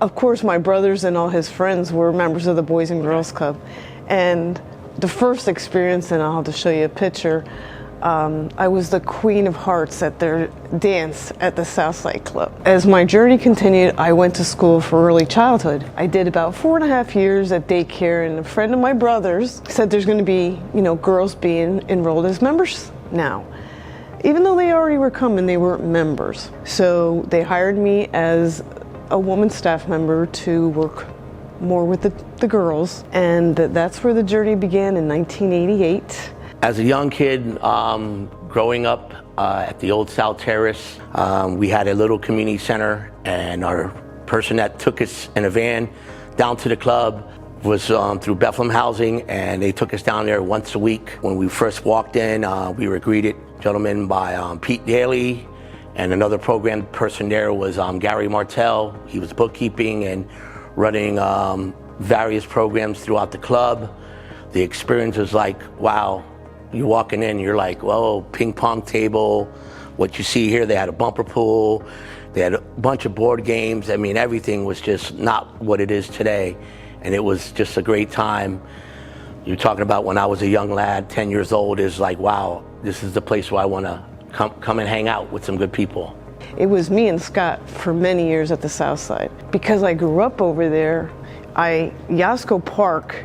Of course, my brothers and all his friends were members of the Boys and Girls Club. And the first experience, and I'll have to show you a picture, I was the Queen of Hearts at their dance at the Southside Club. As my journey continued, I went to school for early childhood. I did about 4.5 years at daycare, and a friend of my brother's said there's going to be, girls being enrolled as members now. Even though they already were coming, they weren't members. So they hired me as a woman staff member to work more with the girls, and that's where the journey began in 1988. As a young kid, growing up at the old South Terrace, we had a little community center, and our person that took us in a van down to the club was through Bethlehem Housing, and they took us down there once a week. When we first walked in, we were greeted, gentlemen, by Pete Daly, and another program person there was Gary Martell. He was bookkeeping and running various programs throughout the club. The experience was like, wow. You're walking in, you're like, whoa, ping pong table. What you see here, they had a bumper pool. They had a bunch of board games. I mean, everything was just not what it is today. And it was just a great time. You're talking about when I was a young lad, 10 years old, is like, wow, this is the place where I want to come and hang out with some good people. It was me and Scott for many years at the South Side. Because I grew up over there, Yasco Park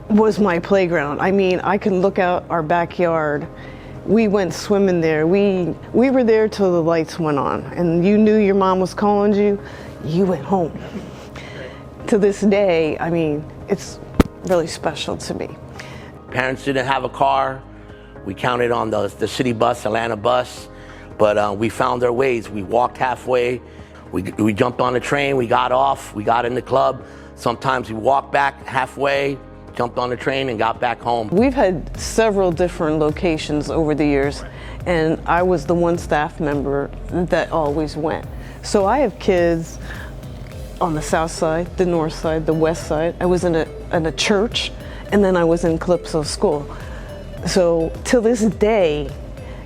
was my playground. I mean, I could look out our backyard. We went swimming there. We were there till the lights went on, and you knew your mom was calling you, you went home. To this day, I mean, it's really special to me. Parents didn't have a car. We counted on the city bus, Atlanta bus, but we found our ways. We walked halfway. We jumped on the train, we got off, we got in the club. Sometimes we walked back halfway, jumped on the train and got back home. We've had several different locations over the years, and I was the one staff member that always went. So I have kids on the south side, the north side, the west side. I was in a church, and then I was in Calypso School. So till this day,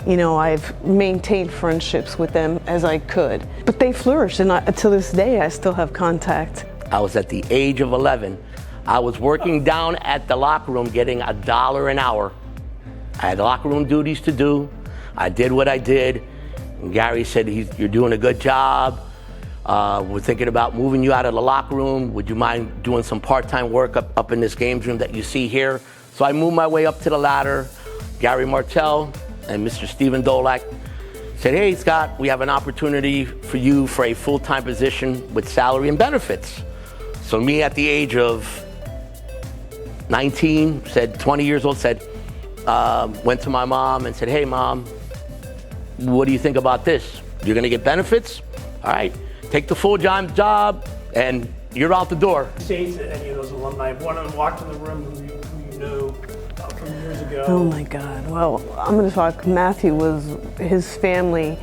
I've maintained friendships with them as I could. But they flourished, and to this day, I still have contact. I was at the age of 11. I was working down at the locker room getting $1 an hour. I had locker room duties to do. I did what I did. And Gary said, you're doing a good job. We're thinking about moving you out of the locker room. Would you mind doing some part-time work up in this games room that you see here? So I moved my way up to the ladder. Gary Martell and Mr. Stephen Dolak said, hey, Scott, we have an opportunity for you for a full-time position with salary and benefits. So me at the age of 19, 20 years old, went to my mom and said, hey, Mom, what do you think about this? You're going to get benefits? All right, take the full-time job, and you're out the door. States that any of those alumni, one of them walked in the room who you knew from years ago. Oh, my God. Well, I'm going to talk. Matthew his family,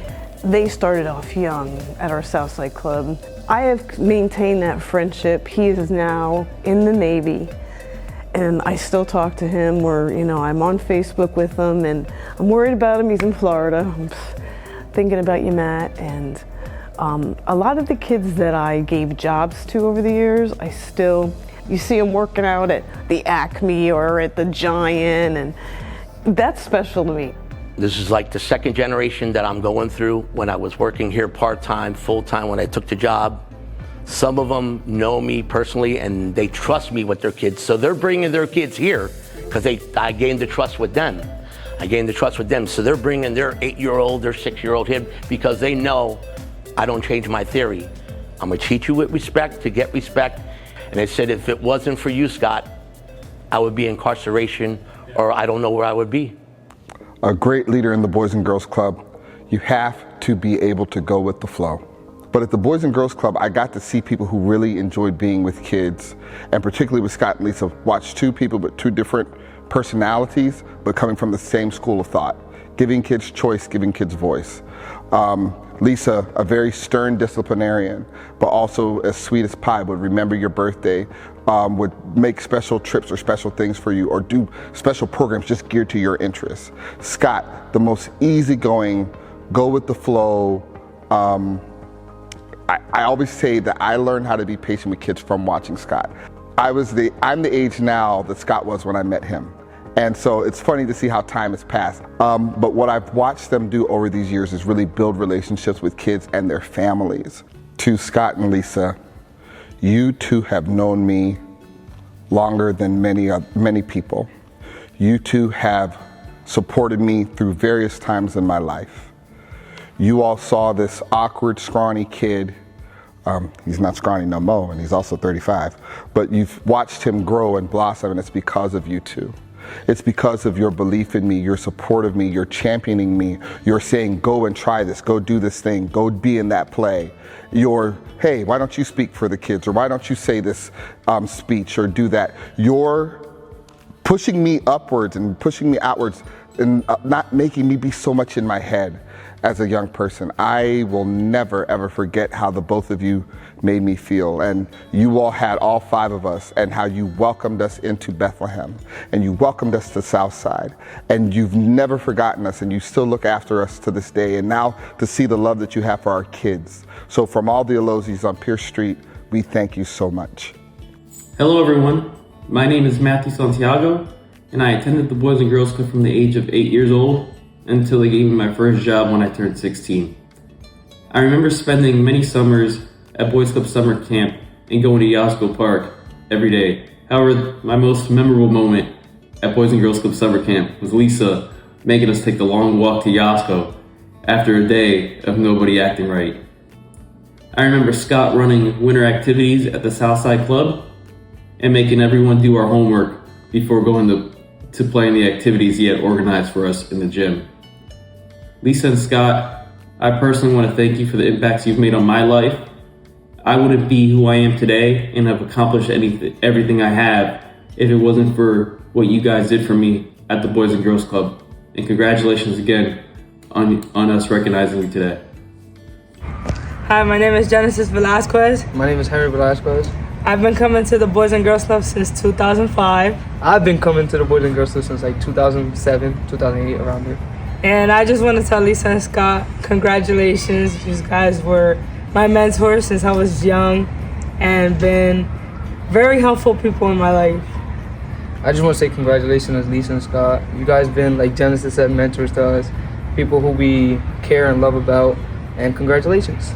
they started off young at our Southside Club. I have maintained that friendship. He is now in the Navy. And I still talk to him, I'm on Facebook with him, and I'm worried about him. He's in Florida. I'm thinking about you, Matt. And a lot of the kids that I gave jobs to over the years, you see them working out at the Acme or at the Giant, and that's special to me. This is like the second generation that I'm going through. When I was working here part-time, full-time, when I took the job, some of them know me personally and they trust me with their kids. So they're bringing their kids here because I gained the trust with them. So they're bringing their 8-year-old, their 6-year-old here because they know I don't change my theory. I'm gonna treat you with respect to get respect. And they said, if it wasn't for you, Scott, I would be in incarceration or I don't know where I would be. A great leader in the Boys and Girls Club, you have to be able to go with the flow. But at the Boys and Girls Club, I got to see people who really enjoyed being with kids, and particularly with Scott and Lisa, watch two people with two different personalities, but coming from the same school of thought, giving kids choice, giving kids voice. Lisa, a very stern disciplinarian, but also as sweet as pie, would remember your birthday, would make special trips or special things for you, or do special programs just geared to your interests. Scott, the most easygoing, go with the flow, I always say that I learned how to be patient with kids from watching Scott. I'm the age now that Scott was when I met him. And so it's funny to see how time has passed. But what I've watched them do over these years is really build relationships with kids and their families. To Scott and Lisa, you two have known me longer than many people. You two have supported me through various times in my life. You all saw this awkward, scrawny kid. He's not scrawny no more, and he's also 35. But you've watched him grow and blossom, and it's because of you two. It's because of your belief in me, your support of me, your championing me. You're saying, go and try this, go do this thing, go be in that play. You're, hey, why don't you speak for the kids? Or why don't you say this speech or do that? You're pushing me upwards and pushing me outwards and not making me be so much in my head as a young person. I will never, ever forget how the both of you made me feel. And you all had all 5 of us, and how you welcomed us into Bethlehem, and you welcomed us to Southside, and you've never forgotten us, and you still look after us to this day. And now to see the love that you have for our kids. So from all the Alozis on Pierce Street, we thank you so much. Hello everyone, my name is Matthew Santiago, and I attended the Boys and Girls Club from the age of 8 years old until they gave me my first job when I turned 16. I remember spending many summers at Boys Club summer camp and going to Yosco Park every day. However, my most memorable moment at Boys and Girls Club summer camp was Lisa making us take the long walk to Yosco after a day of nobody acting right. I remember Scott running winter activities at the Southside Club and making everyone do our homework before going to play in the activities he had organized for us in the gym. Lisa and Scott, I personally want to thank you for the impacts you've made on my life. I wouldn't be who I am today and have accomplished everything I have if it wasn't for what you guys did for me at the Boys and Girls Club. And congratulations again on us recognizing you today. Hi, my name is Genesis Velasquez. My name is Henry Velasquez. I've been coming to the Boys and Girls Club since 2005. I've been coming to the Boys and Girls Club since like 2007, 2008, around there. And I just want to tell Lisa and Scott, congratulations. You guys were my mentors since I was young and been very helpful people in my life. I just want to say congratulations, Lisa and Scott. You guys been, like Genesis said, mentors to us, people who we care and love about, and congratulations.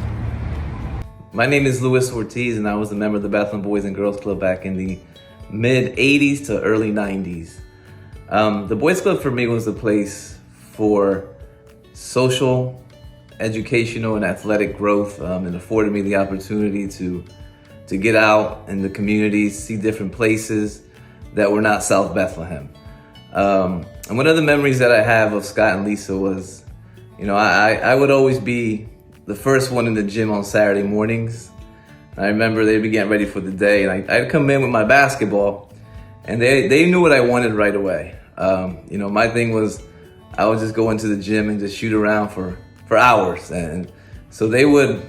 My name is Luis Ortiz, and I was a member of the Bethlehem Boys and Girls Club back in the mid-'80s to early '90s. The Boys Club for me was a place for social, educational, and athletic growth. It afforded me the opportunity to get out in the communities, see different places that were not South Bethlehem. And one of the memories that I have of Scott and Lisa was, I would always be the first one in the gym on Saturday mornings. I remember they'd be getting ready for the day, and I'd come in with my basketball, and they knew what I wanted right away. My thing was I would just go into the gym and just shoot around for hours. And so they would,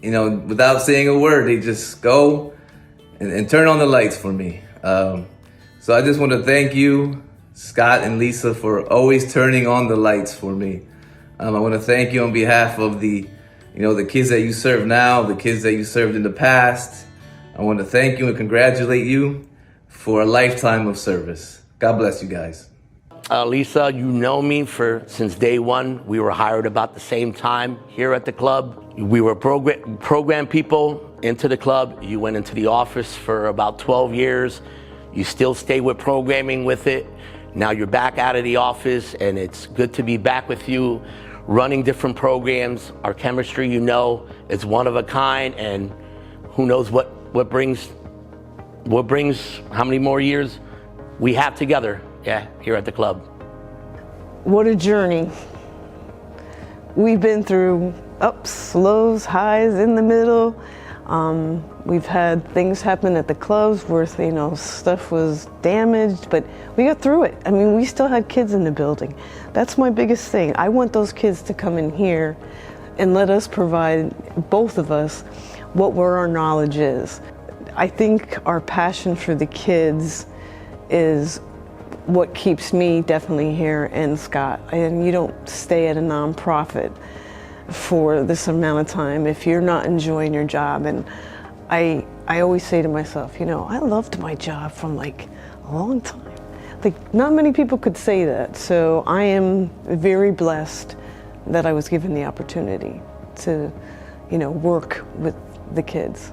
without saying a word, they just go and turn on the lights for me. So I just want to thank you, Scott and Lisa, for always turning on the lights for me. I want to thank you on behalf of the kids that you serve now, the kids that you served in the past. I want to thank you and congratulate you for a lifetime of service. God bless you guys. Lisa, you know me since day one. We were hired about the same time here at the club. We were program people into the club. You went into the office for about 12 years. You still stay with programming with it. Now you're back out of the office, and it's good to be back with you, running different programs. Our chemistry, is one of a kind, and who knows what brings how many more years we have together. Yeah, here at the club. What a journey. We've been through ups, lows, highs, in the middle. We've had things happen at the clubs where, stuff was damaged, but we got through it. I mean, we still had kids in the building. That's my biggest thing. I want those kids to come in here and let us provide, both of us, what our knowledge is. I think our passion for the kids is what keeps me definitely here, and Scott. And you don't stay at a nonprofit for this amount of time if you're not enjoying your job. And I always say to myself, you know, I loved my job from like a long time. Like, not many people could say that. So I am very blessed that I was given the opportunity to, you know, work with the kids.